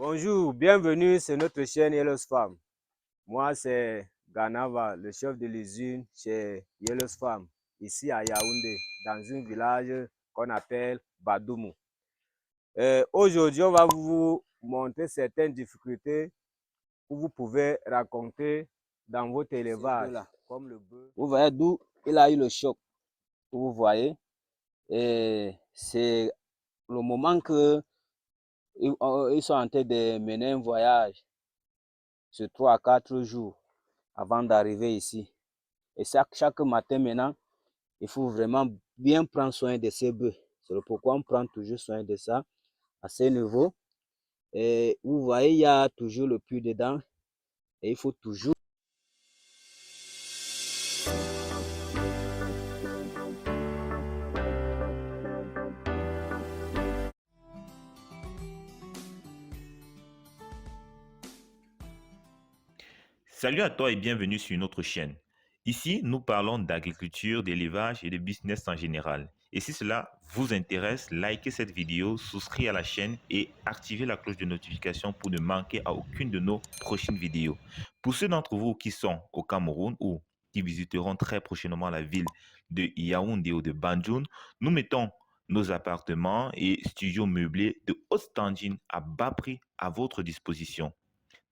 Bonjour, bienvenue sur notre chaîne Yellows Farm. Moi, c'est Ganava, le chef de l'usine chez Yellows Farm, ici à Yaoundé, dans un village qu'on appelle Badoumou. Aujourd'hui, on va vous montrer certaines difficultés que vous pouvez raconter dans votre élevage. Comme le bœuf. Vous voyez d'où il a eu le choc, vous voyez. Et c'est le moment que ils sont en train de mener un voyage sur 3 à 4 jours avant d'arriver ici. Et chaque matin maintenant, il faut vraiment bien prendre soin de ces bœufs. C'est pourquoi on prend toujours soin de ça à ce niveau. Et vous voyez, il y a toujours le puits dedans. Et il faut toujours... Salut à toi et bienvenue sur notre chaîne. Ici, nous parlons d'agriculture, d'élevage et de business en général. Et si cela vous intéresse, likez cette vidéo, souscrivez à la chaîne et activez la cloche de notification pour ne manquer à aucune de nos prochaines vidéos. Pour ceux d'entre vous qui sont au Cameroun ou qui visiteront très prochainement la ville de Yaoundé ou de Banjul, nous mettons nos appartements et studios meublés de haute standing à bas prix à votre disposition.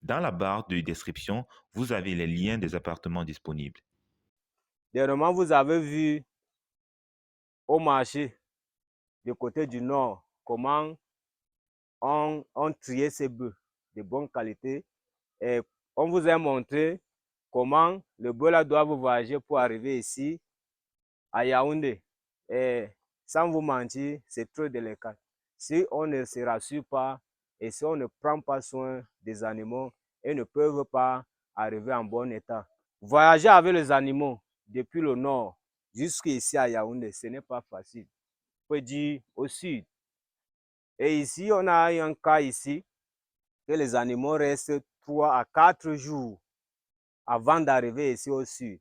Dans la barre de description, vous avez les liens des appartements disponibles. Dernièrement, vous avez vu au marché du côté du nord comment on triait ces bœufs de bonne qualité. Et on vous a montré comment le bœuf là doit voyager pour arriver ici à Yaoundé. Et sans vous mentir, c'est trop délicat. Si on ne se rassure pas et si on ne prend pas soin des animaux, ils ne peuvent pas arriver en bon état. Voyager avec les animaux depuis le nord jusqu'ici à Yaoundé, ce n'est pas facile. On peut dire au sud. Et ici, on a un cas ici que les animaux restent 3 à 4 jours avant d'arriver ici au sud.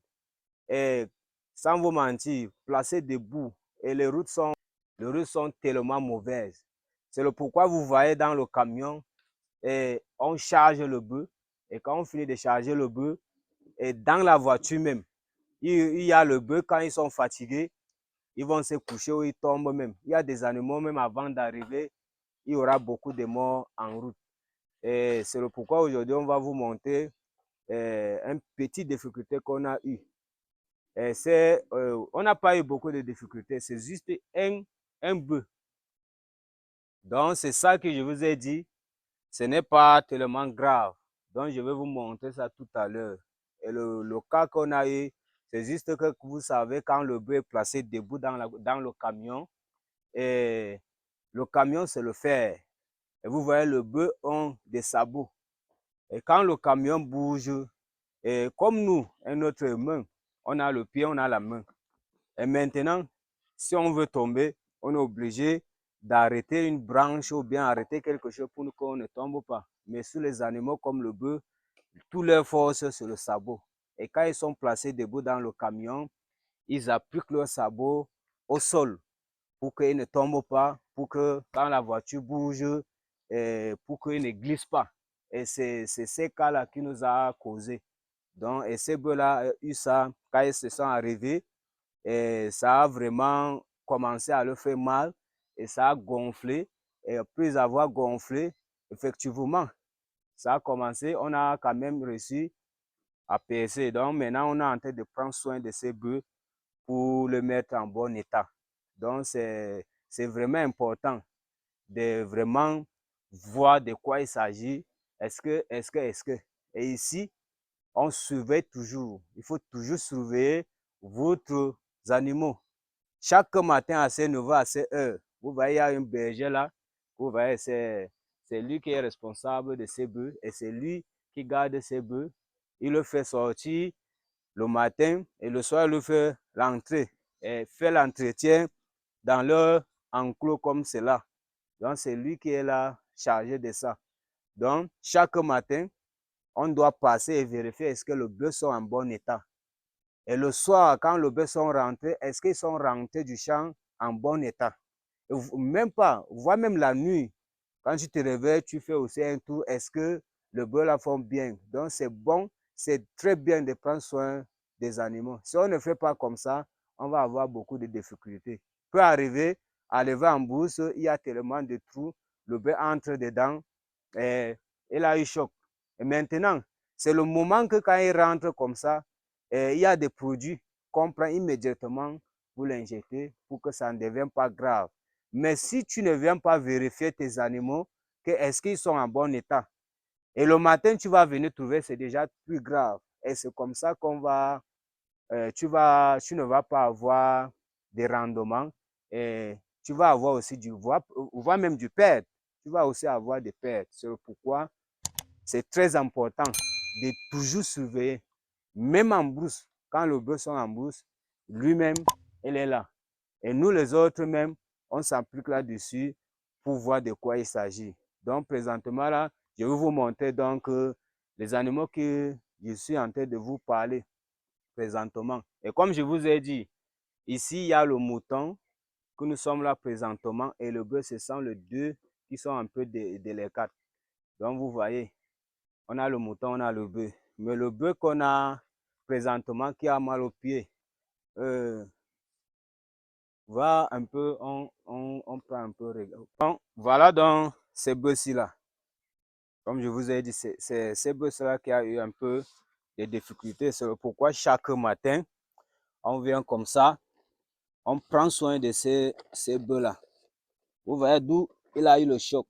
Et sans vous mentir, placés debout et les routes sont tellement mauvaises. C'est le pourquoi vous voyez dans le camion, et on charge le bœuf. Et quand on finit de charger le bœuf, et dans la voiture même, il y a le bœuf, quand ils sont fatigués, ils vont se coucher ou ils tombent même. Il y a des animaux même avant d'arriver, il y aura beaucoup de morts en route. Et c'est le pourquoi aujourd'hui on va vous montrer une petite difficulté qu'on a eue. On n'a pas eu beaucoup de difficultés, c'est juste un bœuf. Donc c'est ça que je vous ai dit, ce n'est pas tellement grave. Donc je vais vous montrer ça tout à l'heure. Et le cas qu'on a eu, c'est juste que vous savez quand le bœuf est placé debout dans le camion, et le camion c'est le fer. Et vous voyez le bœuf ont des sabots. Et quand le camion bouge, et comme nous, notre main, on a le pied, on a la main. Et maintenant, si on veut tomber, on est obligé d'arrêter une branche ou bien arrêter quelque chose pour qu'on ne tombe pas. Mais sur les animaux comme le bœuf, toute leur force sur le sabot. Et quand ils sont placés debout dans le camion, ils appliquent leur sabot au sol pour qu'ils ne tombent pas, pour que quand la voiture bouge, pour qu'ils ne glissent pas. Et c'est ces cas-là qui nous a causé. Donc, et ces bœufs-là, eu ça, quand ils se sont arrivés, et ça a vraiment commencé à leur faire mal et ça a gonflé. Et après avoir gonflé, effectivement, ça a commencé, on a quand même réussi à percer. Donc maintenant, on est en train de prendre soin de ces bœufs pour le mettre en bon état. Donc c'est vraiment important de vraiment voir de quoi il s'agit. Est-ce que. Et ici, on surveille toujours. Il faut toujours surveiller votre animaux. Chaque matin à ces 9h, à ces heures, vous voyez, il y a un berger là. Vous voyez, c'est lui qui est responsable de ces bœufs et c'est lui qui garde ces bœufs. Il le fait sortir le matin et le soir, il le fait rentrer et fait l'entretien dans leur enclos comme cela. Donc, c'est lui qui est là, chargé de ça. Donc, chaque matin, on doit passer et vérifier est-ce que les bœufs sont en bon état. Et le soir, quand les bœufs sont rentrés, est-ce qu'ils sont rentrés du champ en bon état? Et même pas, voire même la nuit, Quand tu te réveilles, tu fais aussi un tour. Est-ce que le bœuf la forme bien? Donc, c'est bon, c'est très bien de prendre soin des animaux. Si on ne fait pas comme ça, on va avoir beaucoup de difficultés. Peut arriver à lever en bourse, il y a tellement de trous, le bœuf entre dedans et il a eu choc. Et maintenant, c'est le moment que quand il rentre comme ça, il y a des produits qu'on prend immédiatement pour l'injecter pour que ça ne devienne pas grave. Mais si tu ne viens pas vérifier tes animaux, que est-ce qu'ils sont en bon état, et le matin, tu vas venir trouver, c'est déjà plus grave. Et c'est comme ça qu'on va, tu ne vas pas avoir des rendements et tu vas avoir aussi voire même du perte. Tu vas aussi avoir des pertes. C'est pourquoi c'est très important de toujours surveiller, même en brousse. Quand le bœuf est en brousse, lui-même, il est là. Et nous, les autres même, on s'applique là-dessus pour voir de quoi il s'agit. Donc, présentement, là, je vais vous montrer donc les animaux que je suis en train de vous parler présentement. Et comme je vous ai dit, ici, il y a le mouton que nous sommes là présentement et le bœuf, ce sont les deux qui sont un peu délicats. Donc, vous voyez, on a le mouton, on a le bœuf. Mais le bœuf qu'on a présentement qui a mal au pied, va un peu, on prend un peu. Donc, voilà donc ces bœufs-ci là. Comme je vous ai dit, c'est ces bœufs-là qui a eu un peu de difficultés. C'est pourquoi chaque matin, on vient comme ça, on prend soin de ces bœufs-là. Vous voyez d'où il a eu le choc.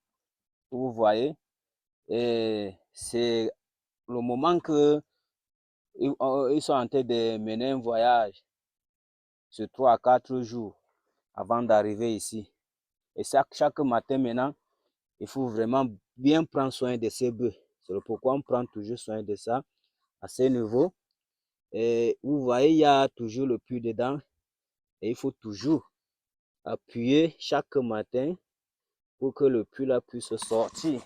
Vous voyez. Et c'est le moment que ils sont en train de mener un voyage sur 3 à 4 jours avant d'arriver ici. Et chaque matin maintenant, il faut vraiment bien prendre soin de ces bœufs. C'est pourquoi on prend toujours soin de ça à ce niveau. Et vous voyez, il y a toujours le puits dedans. Et il faut toujours appuyer chaque matin pour que le puits là puisse sortir.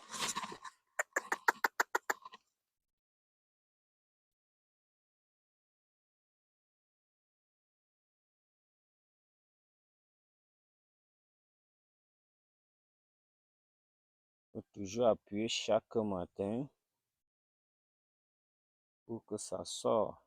Il faut toujours appuyer chaque matin pour que ça sorte.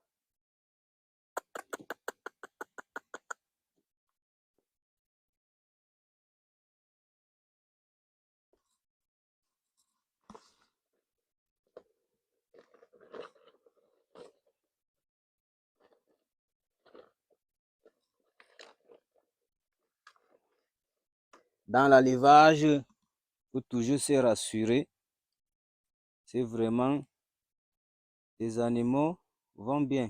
Dans l'élevage, il faut toujours se rassurer. C'est vraiment les animaux vont bien.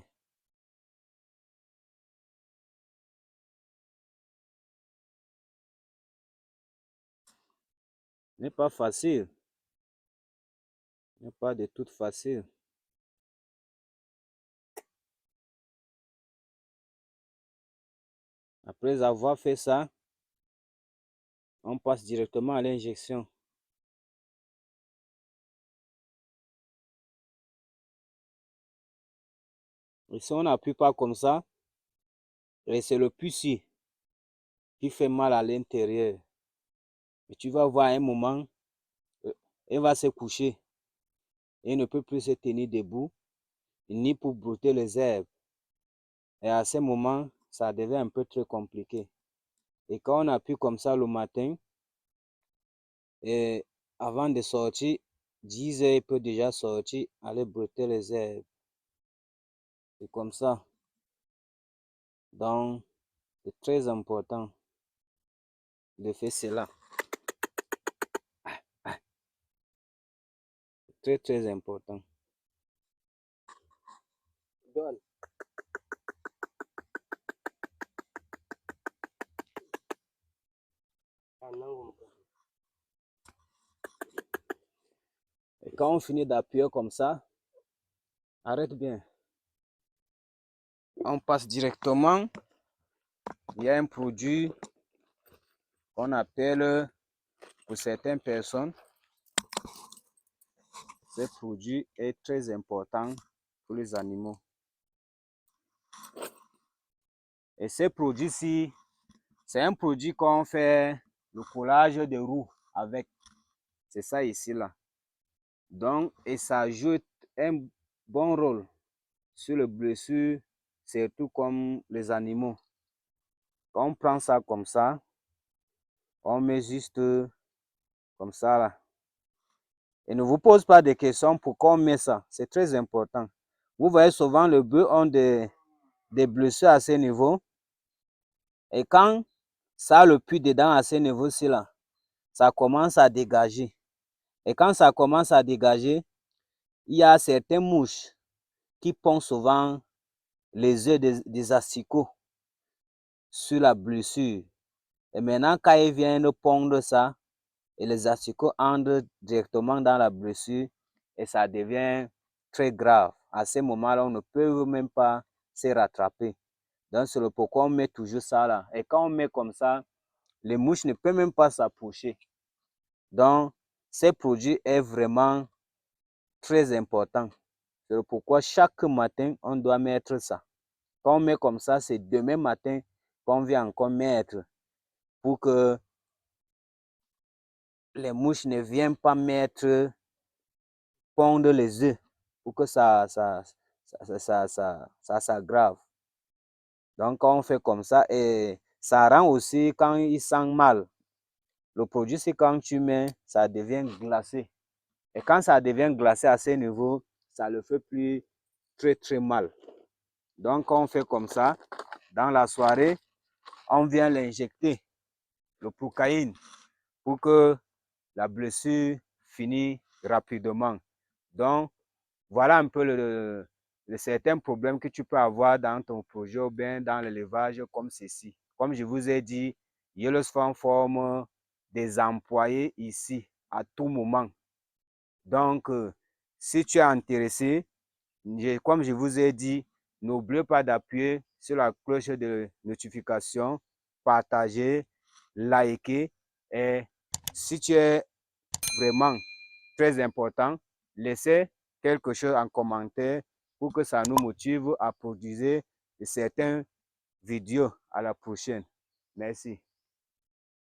Ce n'est pas facile. Ce n'est pas de tout facile. Après avoir fait ça, on passe directement à l'injection. Et si on n'appuie pas comme ça, c'est le puits qui fait mal à l'intérieur. Et tu vas voir à un moment, il va se coucher. Il ne peut plus se tenir debout, ni pour brouter les herbes. Et à ce moment, ça devient un peu très compliqué. Et quand on appuie comme ça le matin, et avant de sortir, 10 heures, il peut déjà sortir, aller brouter les herbes. C'est comme ça. Donc, c'est très important de faire cela. Très, très important. Et quand on finit d'appuyer comme ça, arrête bien. On passe directement. Il y a un produit qu'on appelle, pour certaines personnes, ce produit est très important pour les animaux. Et ce produit-ci, c'est un produit qu'on fait le collage de roues avec. C'est ça ici là. Donc, et ça joue un bon rôle sur les blessures, surtout comme les animaux. Quand on prend ça comme ça, on met juste comme ça là. Et ne vous pose pas de questions pourquoi on met ça. C'est très important. Vous voyez souvent les bœufs ont des blessures à ce niveau. Et quand ça a le puits dedans à ce niveau-ci là, ça commence à dégager. Et quand ça commence à dégager, il y a certaines mouches qui pondent souvent les œufs des asticots sur la blessure. Et maintenant, quand ils viennent pondre ça, et les asticots entrent directement dans la blessure et ça devient très grave. À ce moment-là, on ne peut même pas se rattraper. Donc, c'est le pourquoi on met toujours ça là. Et quand on met comme ça, les mouches ne peuvent même pas s'approcher. Donc, ce produit est vraiment très important. C'est pourquoi chaque matin, on doit mettre ça. Quand on met comme ça, c'est demain matin qu'on vient encore mettre pour que les mouches ne viennent pas pondre les œufs pour que ça s'aggrave. Donc, quand on fait comme ça, et ça rend aussi, quand il sent mal, le produit, c'est quand tu mets, ça devient glacé. Et quand ça devient glacé à ce niveau, ça le fait plus très mal. Donc, quand on fait comme ça, dans la soirée, on vient l'injecter, le procaïne, pour que la blessure finisse rapidement. Donc, voilà un peu le certain problème que tu peux avoir dans ton projet ou bien dans l'élevage comme ceci. Comme je vous ai dit, Yellowspan forme des employés ici à tout moment. Donc, si tu es intéressé, comme je vous ai dit, n'oubliez pas d'appuyer sur la cloche de notification, partager, liker. Et si tu es vraiment très important, laissez quelque chose en commentaire pour que ça nous motive à produire de certaines vidéos. À la prochaine. Merci.